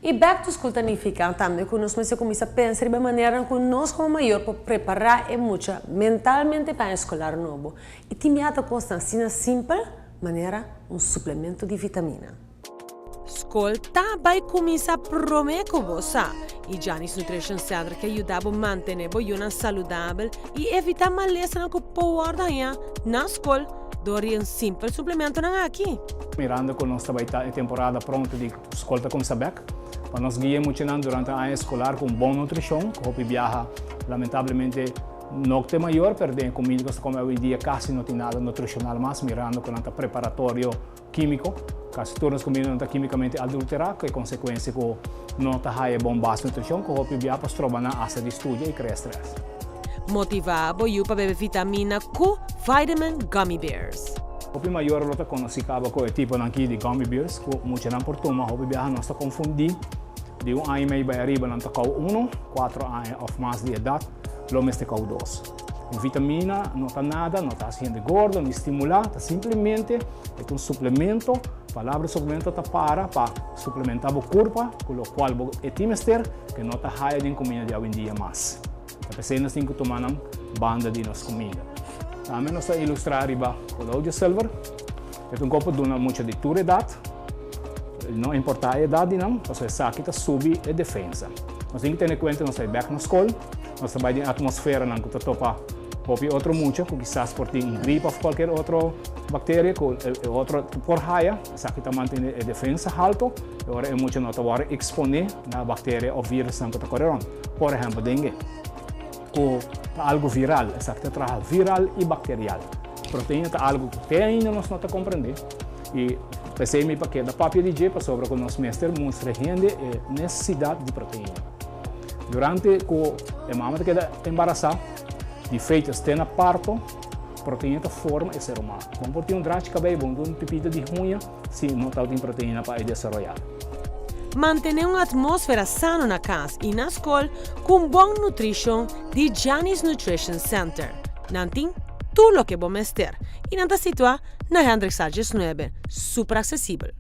E back to school significa também que nós começamos a pensar de maneira que nós como maior para preparar e muito mentalmente para a escolar novo. E timiata costa assim simples, maneira suplemento de vitamina. Escolta vai começar a prometer com você. E Giannis Nutrition Center que ajuda a manter a saudável e evitar malestar que pode dar na escola. Dori um simples suplemento aqui. Mirando que nós estamos em temporada pronta de escolta com Sabec, para nós guiar muito durante a ano escolar com boa nutrição, que o viaja lamentavelmente não tem maior, perdendo comida como hoje em dia quase não tem nada nutricional mais, mirando que não está preparatório químico, quase todas as comidas não estão quimicamente adulteradas, que é consequência que não está bom base de nutrição, que o viaja para se trobar na área de estudo e criar estresse. Motivado para beber vitamina Q Vitamin Gummy Bears. O maior rota conhecida com o tipo de gummy bears, que muito não por tomar, o viaja não está confundido. De ano e meio para arriba não está com 1, 4 anos ou mais de idade, lo mesmo com 2. Vitamina não está nada, não está sendo gordo, não estimula, está simplesmente é suplemento. A palavra suplemento está para suplementar o corpo, com o qual é trimester que não está raio de comida de hoje em dia mais. A pessoa não tem que tomar uma banda de nossa comida. Também nós vamos ilustrar riba o Audio Silver. É copo de uma muita de tua idade. Não importa a idade, não. Você sabe que sube a defesa. Nós temos que ter em conta que nós estamos na escola. Nós trabalhamos em atmosfera que topa outro muito, que quizás por ter gripe ou qualquer outra bactéria, outro por raia, sabe que mantém a defesa alta. Agora é muito nota agora exponer na bactéria ou vírus que está correndo. Por exemplo, dengue. Ou algo viral, exacto, viral e bacterial. Proteína é algo que ainda nós não compreendemos. E pensei para que da papel de para sobre que nós mestres mostra a necessidade de proteína. Durante que a mama queda embaraçada, de feito tem na parto, proteína forma o ser humano. Vamos ter drástico bem, vamos ter pepita de runha, se não tem proteína para desenvolver. Manter uma atmosfera sana na casa e na escola com boa nutrição de Giannis Nutrition Center. Nanting, tudo o que vamos ter. E nanta situa na Hendrix Sarges 9, super acessível.